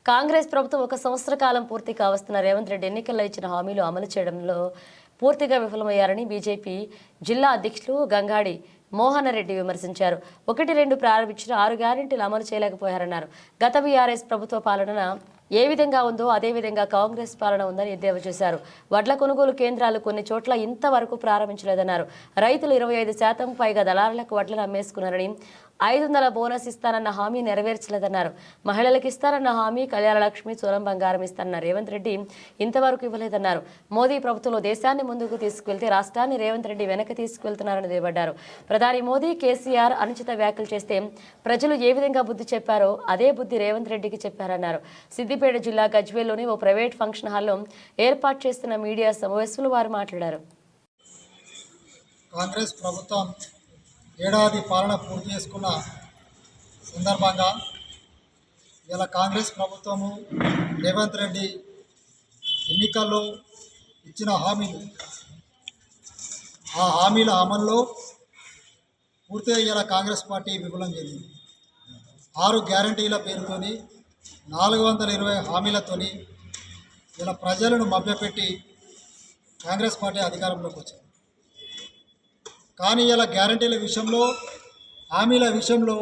కాంగ్రెస్ ప్రభుత్వం ఒక సంవత్సర కాలం పూర్తి కావస్తున్న రేవంత్ రెడ్డి ఎన్నికల్లో ఇచ్చిన హామీలు అమలు చేయడంలో పూర్తిగా విఫలమయ్యారని బీజేపీ జిల్లా అధ్యక్షులు గంగాడి మోహన్ రెడ్డి విమర్శించారు. 1-2 ప్రారంభించిన 6 గ్యారెంటీలు అమలు చేయలేకపోయారన్నారు. గత బీఆర్ఎస్ ప్రభుత్వ పాలన ఏ విధంగా ఉందో అదే విధంగా కాంగ్రెస్ పాలన ఉందని ఎద్దేవా చేశారు. వడ్ల కొనుగోలు కేంద్రాలు కొన్ని చోట్ల ఇంతవరకు ప్రారంభించలేదన్నారు. రైతులు 25% పైగా దళారులకు వడ్లను అమ్మేసుకున్నారని, 500 బోనస్ ఇస్తానన్న హామీ నెరవేర్చలేదన్నారు. మహిళలకు ఇస్తారన్న హామీ కళ్యాణ లక్ష్మి, సోలం బంగారం ఇస్తానన్న రేవంత్ రెడ్డి ఇంతవరకు ఇవ్వలేదన్నారు. మోదీ ప్రభుత్వంలో దేశాన్ని ముందుకు తీసుకువెళ్తే రాష్ట్రాన్ని రేవంత్ రెడ్డి వెనక్కి తీసుకువెళ్తున్నారని దుయ్యబట్టారు. ప్రధాని మోదీ, కేసీఆర్ అనుచిత వ్యాఖ్యలు చేస్తే ప్రజలు ఏ విధంగా బుద్ధి చెప్పారో అదే బుద్ధి రేవంత్ రెడ్డికి చెప్పారన్నారు. సిద్దిపేట జిల్లా గజ్వేల్లోని ఓ ప్రైవేట్ ఫంక్షన్ హాల్లో ఏర్పాటు చేస్తున్న మీడియా సమావేశంలో వారు మాట్లాడారు. కాంగ్రెస్ ప్రభుత్వం ఏడాది పాలన పూర్తి చేసుకున్న సందర్భంగా ఇలా కాంగ్రెస్ ప్రభుత్వము రేవంత్ రెడ్డి ఎన్నికల్లో ఇచ్చిన హామీలు, ఆ హామీల అమల్లో పూర్తిగా ఇలా కాంగ్రెస్ పార్టీ విఫలం చెందింది. 6 గ్యారంటీల పేరుతోని 420 హామీలతోని ఇలా ప్రజలను మభ్యపెట్టి కాంగ్రెస్ పార్టీ అధికారంలోకి వచ్చింది. కానీ ఇలా గ్యారంటీల విషయంలో, హామీల విషయంలో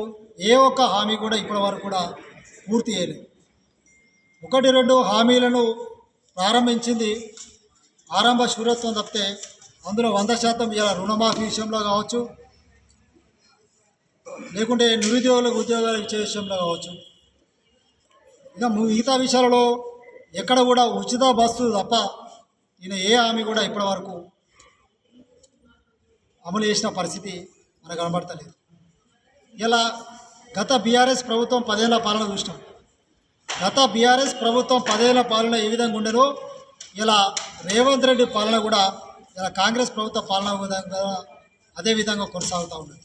ఏ ఒక్క హామీ కూడా ఇప్పటివరకు కూడా పూర్తి చేయలేదు. 1-2 హామీలను ప్రారంభించింది ఆరంభ శూరత్వం తప్పితే అందులో 100% ఇలా రుణమాఫీ విషయంలో కావచ్చు, లేకుంటే నిరుద్యోగులకు ఉద్యోగాలు ఇచ్చే విషయంలో కావచ్చు, ఇక మిగతా విషయాలలో ఎక్కడ కూడా ఉచిత బస్సు తప్ప ఈయన ఏ హామీ కూడా ఇప్పటివరకు అమలు చేసిన పరిస్థితి మనకు కనబడతలేదు. ఇలా గత బీఆర్ఎస్ ప్రభుత్వం 10 ఏళ్ల పాలన చూసినాం. గత బీఆర్ఎస్ ప్రభుత్వం 10 ఏళ్ల పాలన ఏ విధంగా ఉండేనో ఇలా రేవంత్ రెడ్డి పాలన కూడా ఇలా కాంగ్రెస్ ప్రభుత్వ పాలన విధంగా అదే విధంగా కొనసాగుతూ ఉన్నది.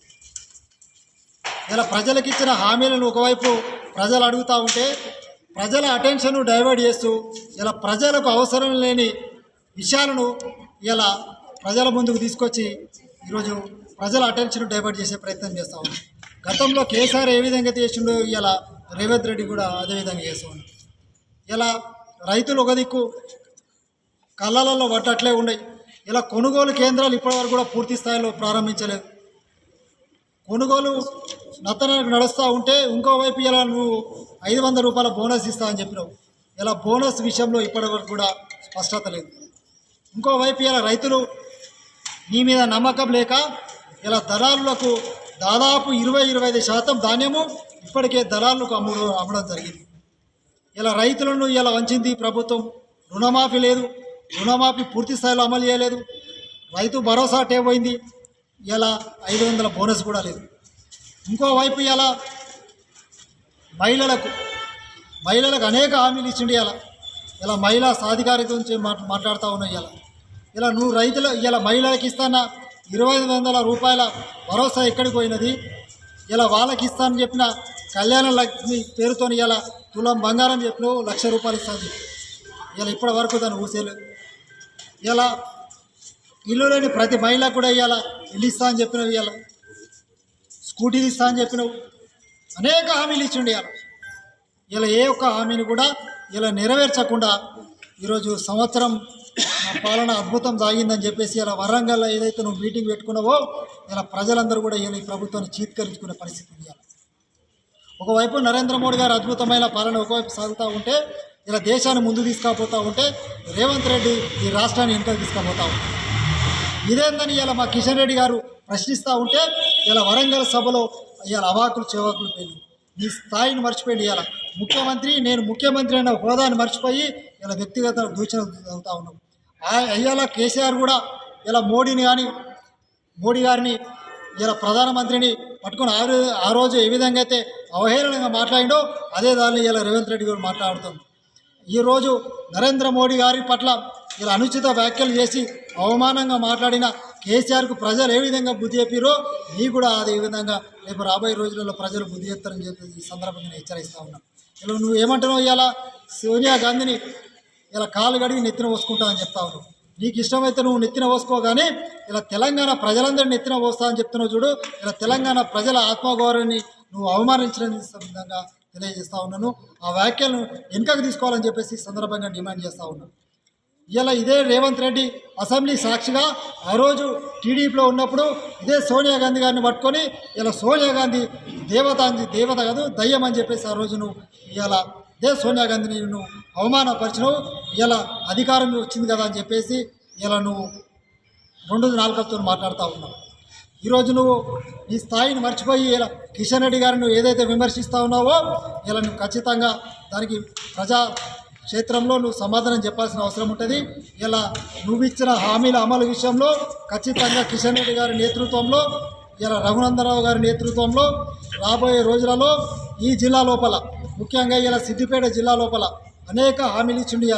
ఇలా ప్రజలకు ఇచ్చిన హామీలను ఒకవైపు ప్రజలు అడుగుతూ ఉంటే ప్రజల అటెన్షన్ డైవర్ట్ చేస్తూ ఇలా ప్రజలకు అవసరం లేని విషయాలను ఇలా ప్రజల ముందుకు తీసుకొచ్చి ఈరోజు ప్రజల అటెన్షన్ డైవర్ట్ చేసే ప్రయత్నం చేస్తూ ఉన్నాం. గతంలో కేసీఆర్ ఏ విధంగా చేసిండో ఇలా రేవంత్ రెడ్డి కూడా అదే విధంగా చేస్తూ ఉన్నాం. ఇలా రైతులు ఒక దిక్కు కళ్ళలలో వడ్డట్లే ఉన్నాయి. ఇలా కొనుగోలు కేంద్రాలు ఇప్పటివరకు కూడా పూర్తి స్థాయిలో ప్రారంభించలేదు. కొనుగోలు నత్తనకు నడుస్తూ ఉంటే ఇంకోవైపు ఇలా నువ్వు 500 రూపాయల బోనస్ ఇస్తా అని చెప్పినావు. ఇలా బోనస్ విషయంలో ఇప్పటివరకు కూడా స్పష్టత లేదు. ఇంకోవైపు ఇలా రైతులు నీ మీద నమ్మకం లేక ఇలా దళారులకు దాదాపు 20-25% ధాన్యము ఇప్పటికే దళారులకు అమ్మడం జరిగింది. ఇలా రైతులను ఇలా వంచింది ప్రభుత్వం. రుణమాఫీ లేదు, రుణమాఫీ పూర్తి స్థాయిలో అమలు చేయలేదు. రైతు భరోసా పోయింది. ఇలా 500 బోనస్ కూడా లేదు. ఇంకోవైపు ఇలా మహిళలకు అనేక హామీలు ఇచ్చిండి. ఇలా మహిళా సాధికారిత గురించి మాట్లాడుతూ ఉన్నాయి. ఇలా నువ్వు రైతులు ఇలా మహిళలకు ఇస్తాన 2500 రూపాయల భరోసా ఎక్కడికి పోయినది? ఇలా వాళ్ళకి ఇస్తానని చెప్పిన కళ్యాణ లక్ష్మి పేరుతో ఇలా తులం బంగారం చెప్పినావు, 1,00,000 రూపాయలు ఇస్తాను. ఇలా ఇప్పటి వరకు దాన్ని ఊసేలేదు. ఇలా ఇల్లు లేని ప్రతి మహిళకు కూడా ఇలా ఇల్లు ఇస్తా అని చెప్పినవి, ఇలా స్కూటీలు ఇస్తా అని చెప్పినవు, అనేక హామీలు ఇచ్చిండి. ఇలా ఏ ఒక్క హామీని కూడా ఇలా నెరవేర్చకుండా ఈరోజు సంవత్సరం పాలన అద్భుతం సాగిందని చెప్పేసి ఇలా వరంగల్లో ఏదైతే నువ్వు మీటింగ్ పెట్టుకున్నావో ఇలా ప్రజలందరూ కూడా ఇలా ఈ ప్రభుత్వాన్ని చీత్కరించుకునే పరిస్థితి ఉంది. ఒకవైపు నరేంద్ర మోడీ గారు అద్భుతమైన పాలన ఒకవైపు సాగుతూ ఉంటే ఇలా దేశాన్ని ముందు తీసుకుపోతూ ఉంటే రేవంత్ రెడ్డి ఈ రాష్ట్రాన్ని వెనుకకు తీసుకుపోతూ ఉంటారు. ఇదేందని ఇలా మా కిషన్ రెడ్డి గారు ప్రశ్నిస్తూ ఉంటే ఇలా వరంగల్ సభలో ఇలా అవాకులు చెవాకులు పోయింది. నీ స్థాయిని మర్చిపోయింది. ఇలా నేను ముఖ్యమంత్రి అయిన హోదాని మర్చిపోయి ఇలా వ్యక్తిగత దూషణ అవుతూ ఉన్నాం. అయ్యాల కేసీఆర్ కూడా ఇలా మోడీ గారిని ఇలా ప్రధానమంత్రిని పట్టుకొని ఆ రోజు ఏ విధంగా అయితే అవహేళనంగా మాట్లాడిండో అదే దాన్ని ఇలా రేవంత్ రెడ్డి గారు మాట్లాడుతుంది. ఈరోజు నరేంద్ర మోడీ గారి పట్ల ఇలా అనుచిత వ్యాఖ్యలు చేసి అవమానంగా మాట్లాడిన కేసీఆర్కు ప్రజలు ఏ విధంగా బుద్ధి చెప్పిరో నీకు కూడా అదే విధంగా రేపు రాబోయే రోజులలో ప్రజలు బుద్ధి చెప్తారని చెప్పి ఈ సందర్భంగా నేను హెచ్చరిస్తూ ఉన్నాను. ఇలా నువ్వు ఏమంటున్నావు? ఇలా సోనియా గాంధీని ఇలా కాలు గడిగి నెత్తిన పోసుకుంటావని చెప్తా ఉన్నావు. నీకు ఇష్టమైతే నువ్వు నెత్తిన పోసుకోగానే ఇలా తెలంగాణ ప్రజలందరినీ నెత్తిన పోస్తా అని చెప్తున్నావు చూడు. ఇలా తెలంగాణ ప్రజల ఆత్మగౌరవాన్ని నువ్వు అవమానించిన విధంగా తెలియజేస్తూ ఉన్నాను. ఆ వ్యాఖ్యలను వెనుకకు తీసుకోవాలని చెప్పేసి ఈ సందర్భంగా డిమాండ్ చేస్తూ ఉన్నాను. ఇలా ఇదే రేవంత్ రెడ్డి అసెంబ్లీ సాక్షిగా ఆ రోజు టీడీపీలో ఉన్నప్పుడు ఇదే సోనియా గాంధీ గారిని పట్టుకొని ఇలా సోనియా గాంధీ దేవత కాదు దయ్యం అని చెప్పేసి ఆ రోజు నువ్వు ఇలా ఇదే సోనియా గాంధీని నువ్వు అవమానపరిచినావు. ఇలా అధికారం వచ్చింది కదా అని చెప్పేసి ఇలా నువ్వు 2-4 మాట్లాడుతూ ఉన్నావు. ఈరోజు నువ్వు ఈ స్థాయిని మర్చిపోయి ఇలా కిషన్ రెడ్డి గారిని నువ్వు ఏదైతే విమర్శిస్తూ ఉన్నావో ఇలా నువ్వు ఖచ్చితంగా దానికి ప్రజా క్షేత్రంలో నువ్వు సమాధానం చెప్పాల్సిన అవసరం ఉంటుంది. ఇలా నువ్వు ఇచ్చిన హామీల అమలు విషయంలో ఖచ్చితంగా కిషన్ రెడ్డి గారి నేతృత్వంలో ఇలా రఘునందనరావు గారి నేతృత్వంలో రాబోయే రోజులలో ఈ జిల్లా లోపల ముఖ్యంగా ఇలా సిద్దిపేట జిల్లా లోపల అనేక హామీలు ఇచ్చిండి.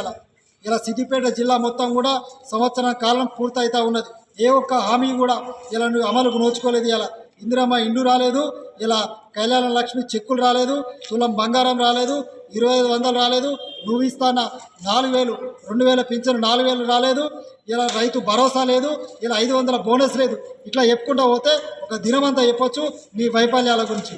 ఇలా సిద్దిపేట జిల్లా మొత్తం కూడా సంవత్సరం కాలం పూర్తయితా ఉన్నది. ఏ ఒక్క హామీ కూడా ఇలా నువ్వు అమలుకు నోచుకోలేదు. ఇలా ఇందిరమ్మ ఇండ్లు రాలేదు, ఇలా కళ్యాణ లక్ష్మి చెక్కులు రాలేదు, తులం బంగారం రాలేదు, 2500 రాలేదు, నువ్వు ఇస్తాన 4000 2000 పింఛను 4000 రాలేదు, ఇలా రైతు భరోసా లేదు, ఇలా 500 బోనస్ లేదు. ఇట్లా చెప్పుకుంటూ పోతే ఒక దినమంతా చెప్పొచ్చు నీ వైఫల్యాల గురించి.